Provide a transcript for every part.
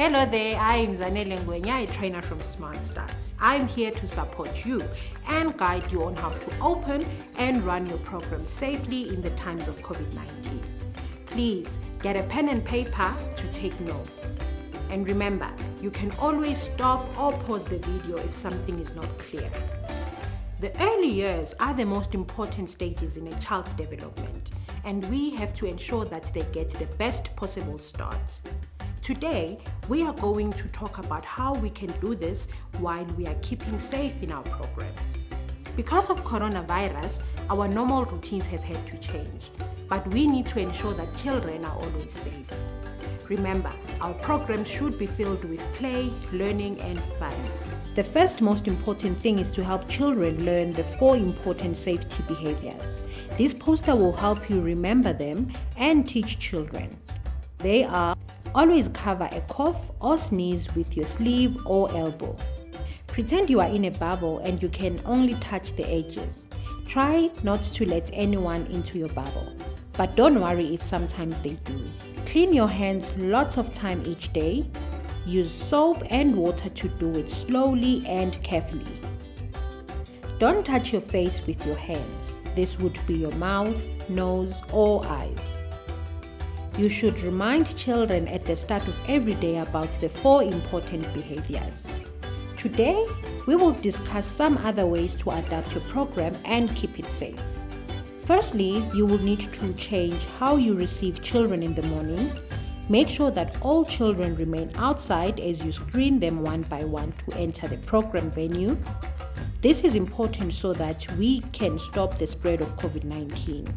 Hello there, I'm Zanele Ngwenya, a trainer from Smart Starts. I'm here to support you and guide you on how to open and run your program safely in the times of COVID-19. Please get a pen and paper to take notes. And remember, you can always stop or pause the video if something is not clear. The early years are the most important stages in a child's development, and we have to ensure that they get the best possible start. Today, we are going to talk about how we can do this while we are keeping safe in our programs. Because of coronavirus, our normal routines have had to change, but we need to ensure that children are always safe. Remember, our programs should be filled with play, learning, and fun. The first most important thing is to help children learn the 4 important safety behaviors. This poster will help you remember them and teach children. They are: always cover a cough or sneeze with your sleeve or elbow. Pretend you are in a bubble and you can only touch the edges. Try not to let anyone into your bubble, but don't worry if sometimes they do. Clean your hands lots of time each day. Use soap and water to do it slowly and carefully. Don't touch your face with your hands. This would be your mouth, nose, or eyes. You should remind children at the start of every day about the 4 important behaviors. Today, we will discuss some other ways to adapt your program and keep it safe. Firstly, you will need to change how you receive children in the morning. Make sure that all children remain outside as you screen them one by one to enter the program venue. This is important so that we can stop the spread of COVID-19.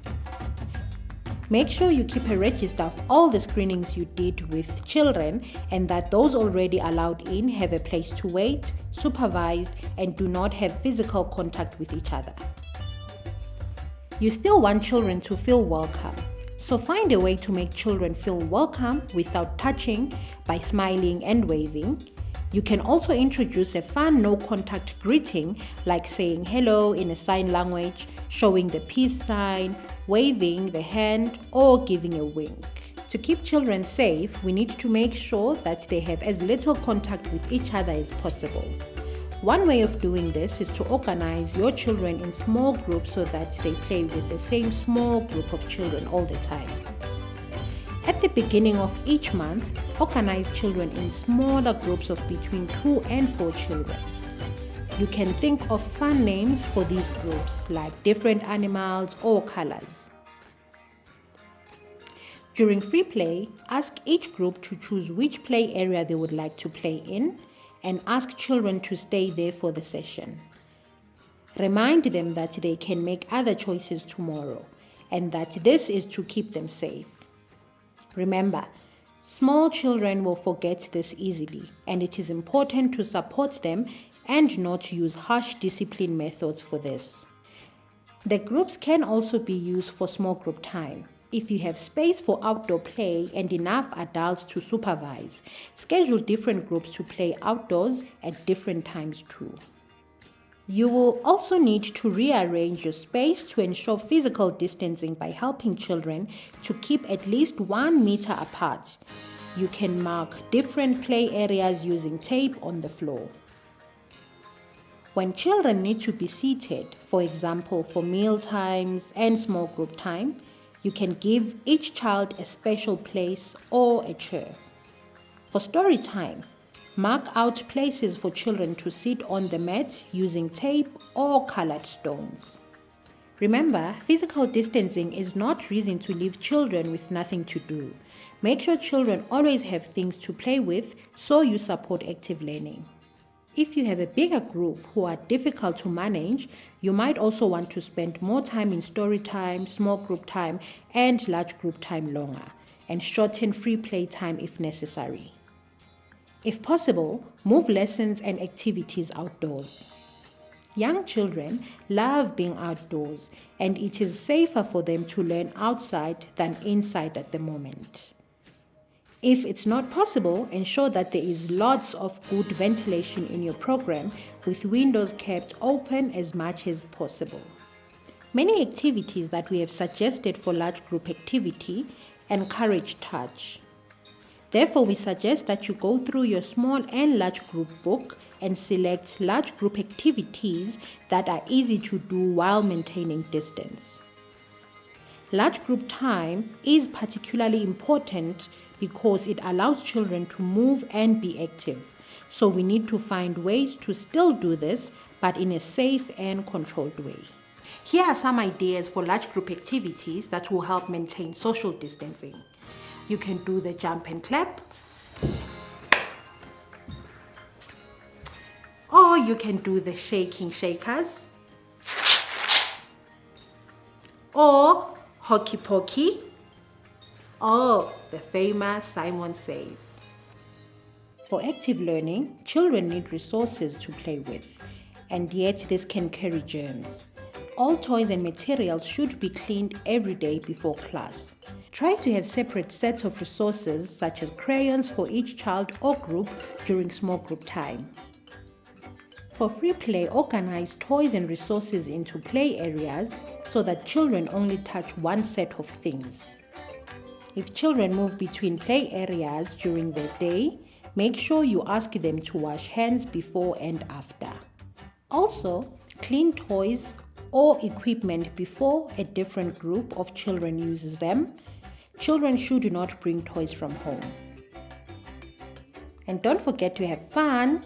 Make sure you keep a register of all the screenings you did with children and that those already allowed in have a place to wait, supervised, and do not have physical contact with each other. You still want children to feel welcome, so find a way to make children feel welcome without touching by smiling and waving. You can also introduce a fun no-contact greeting like saying hello in a sign language, showing the peace sign, waving the hand, or giving a wink. To keep children safe, we need to make sure that they have as little contact with each other as possible. One way of doing this is to organize your children in small groups so that they play with the same small group of children all the time. At the beginning of each month, organize children in smaller groups of between 2 and 4 children. You can think of fun names for these groups, like different animals or colors. During free play, ask each group to choose which play area they would like to play in, and ask children to stay there for the session. Remind them that they can make other choices tomorrow, and that this is to keep them safe. Remember, small children will forget this easily, and it is important to support them and not use harsh discipline methods for this. The groups can also be used for small group time. If you have space for outdoor play and enough adults to supervise, schedule different groups to play outdoors at different times too. You will also need to rearrange your space to ensure physical distancing by helping children to keep at least 1 meter apart. You can mark different play areas using tape on the floor. When children need to be seated, for example for meal times and small group time, you can give each child a special place or a chair. For story time, mark out places for children to sit on the mat using tape or colored stones. Remember, physical distancing is not reason to leave children with nothing to do. Make sure children always have things to play with so you support active learning. If you have a bigger group who are difficult to manage, you might also want to spend more time in story time, small group time, and large group time longer, and shorten free play time if necessary. If possible, move lessons and activities outdoors. Young children love being outdoors, and it is safer for them to learn outside than inside at the moment. If it's not possible, ensure that there is lots of good ventilation in your program with windows kept open as much as possible. Many activities that we have suggested for large group activity encourage touch. Therefore, we suggest that you go through your small and large group book and select large group activities that are easy to do while maintaining distance. Large group time is particularly important because it allows children to move and be active. So we need to find ways to still do this, but in a safe and controlled way. Here are some ideas for large group activities that will help maintain social distancing. You can do the jump and clap, or you can do the shaking shakers, or hokey pokey, or the famous Simon Says. For active learning, children need resources to play with, and yet this can carry germs. All toys and materials should be cleaned every day before class. Try to have separate sets of resources such as crayons for each child or group during small group time. For free play, organize toys and resources into play areas so that children only touch one set of things. If children move between play areas during their day, make sure you ask them to wash hands before and after. Also, clean toys or equipment before a different group of children uses them. Children should not bring toys from home. And don't forget to have fun.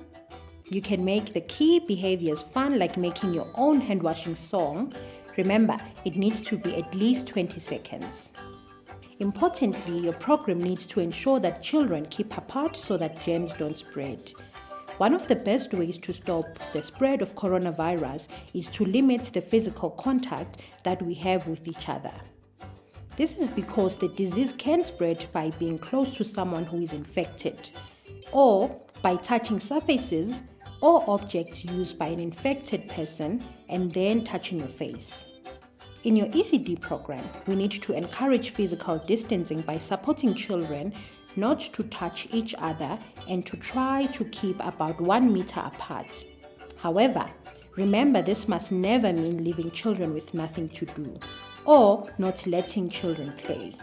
You can make the key behaviors fun, like making your own hand washing song. Remember, it needs to be at least 20 seconds. Importantly, your program needs to ensure that children keep apart so that germs don't spread. One of the best ways to stop the spread of coronavirus is to limit the physical contact that we have with each other. This is because the disease can spread by being close to someone who is infected, or by touching surfaces or objects used by an infected person and then touching your face. In your ECD program, we need to encourage physical distancing by supporting children not to touch each other and to try to keep about 1 meter apart. However, remember, this must never mean leaving children with nothing to do or not letting children play.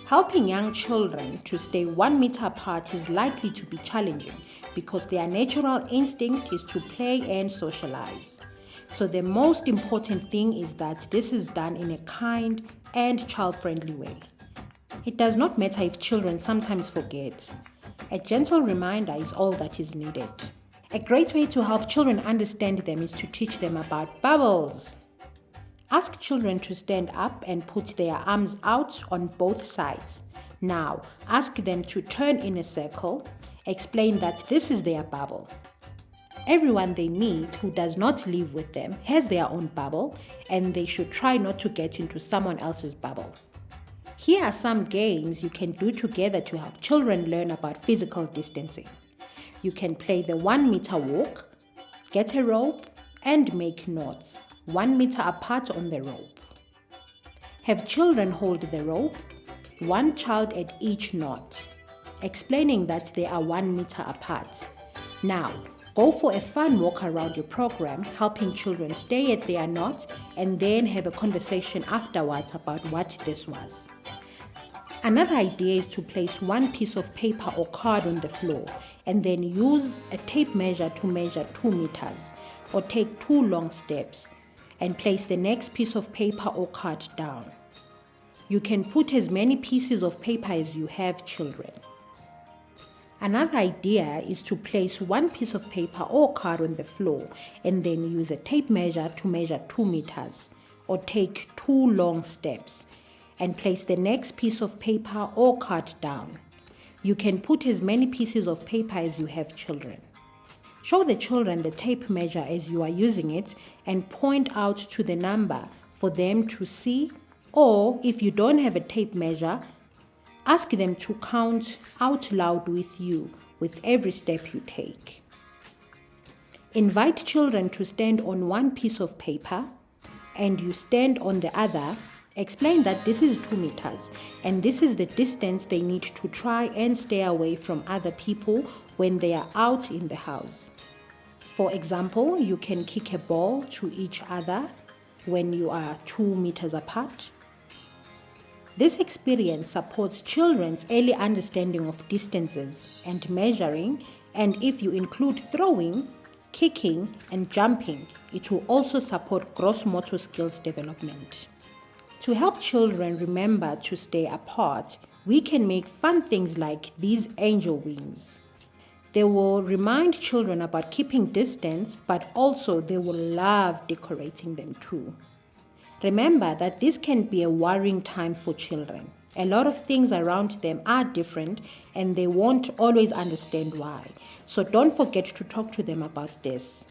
Helping young children to stay 1 meter apart is likely to be challenging because their natural instinct is to play and socialize. So the most important thing is that this is done in a kind and child-friendly way. It does not matter if children sometimes forget. A gentle reminder is all that is needed. A great way to help children understand them is to teach them about bubbles. Ask children to stand up and put their arms out on both sides. Now, ask them to turn in a circle. Explain that this is their bubble. Everyone they meet who does not live with them has their own bubble, and they should try not to get into someone else's bubble. Here are some games you can do together to help children learn about physical distancing. You can play the 1 meter walk, get a rope, and make knots 1 meter apart on the rope. Have children hold the rope, one child at each knot, explaining that they are 1 meter apart. Now, go for a fun walk around your program, helping children stay at their knot and then have a conversation afterwards about what this was. Another idea is to place one piece of paper or card on the floor and then use a tape measure to measure 2 meters, or take 2 long steps and place the next piece of paper or card down. You can put as many pieces of paper as you have children. Another idea is to place one piece of paper or card on the floor and then use a tape measure to measure 2 meters, or take 2 long steps and place the next piece of paper or card down. You can put as many pieces of paper as you have children. Show the children the tape measure as you are using it and point out to the number for them to see, or if you don't have a tape measure, ask them to count out loud with you with every step you take. Invite children to stand on one piece of paper and you stand on the other. Explain that this is 2 meters and this is the distance they need to try and stay away from other people when they are out in the house. For example, you can kick a ball to each other when you are 2 meters apart. This experience supports children's early understanding of distances and measuring, and if you include throwing, kicking, and jumping, it will also support gross motor skills development. To help children remember to stay apart, we can make fun things like these angel wings. They will remind children about keeping distance, but also they will love decorating them too. Remember that this can be a worrying time for children. A lot of things around them are different and they won't always understand why. So don't forget to talk to them about this.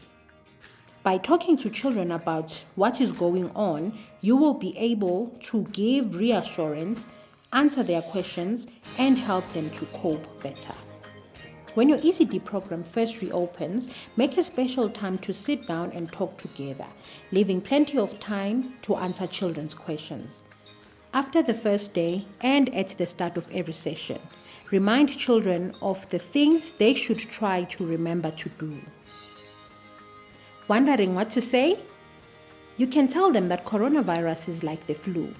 By talking to children about what is going on, you will be able to give reassurance, answer their questions, and help them to cope better. When your ECD program first reopens, make a special time to sit down and talk together, leaving plenty of time to answer children's questions. After the first day and at the start of every session, remind children of the things they should try to remember to do. Wondering what to say? You can tell them that coronavirus is like the flu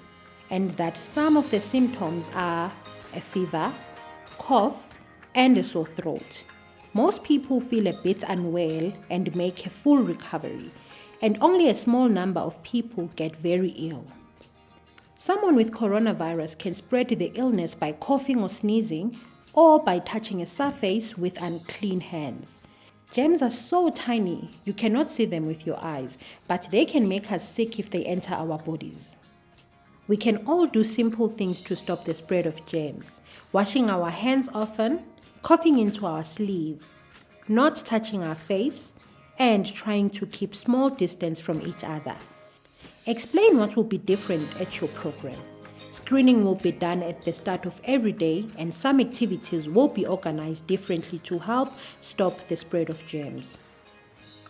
and that some of the symptoms are a fever, cough, and a sore throat. Most people feel a bit unwell and make a full recovery, and only a small number of people get very ill. Someone with coronavirus can spread the illness by coughing or sneezing, or by touching a surface with unclean hands. Germs are so tiny, you cannot see them with your eyes, but they can make us sick if they enter our bodies. We can all do simple things to stop the spread of germs. Washing our hands often, coughing into our sleeve, not touching our face, and trying to keep small distance from each other. Explain what will be different at your program. Screening will be done at the start of every day, and some activities will be organized differently to help stop the spread of germs.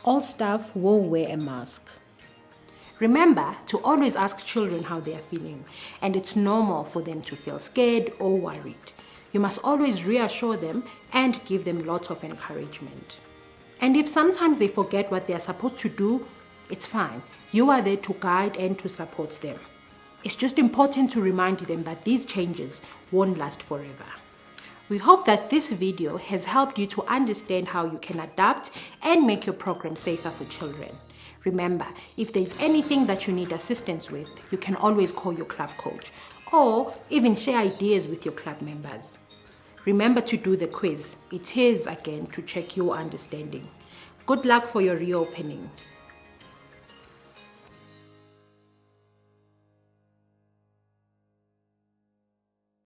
All staff will wear a mask. Remember to always ask children how they are feeling, and it's normal for them to feel scared or worried. You must always reassure them and give them lots of encouragement. And if sometimes they forget what they are supposed to do, it's fine. You are there to guide and to support them. It's just important to remind them that these changes won't last forever. We hope that this video has helped you to understand how you can adapt and make your program safer for children. Remember, if there's anything that you need assistance with, you can always call your club coach or even share ideas with your club members. Remember to do the quiz. It is, again, to check your understanding. Good luck for your reopening.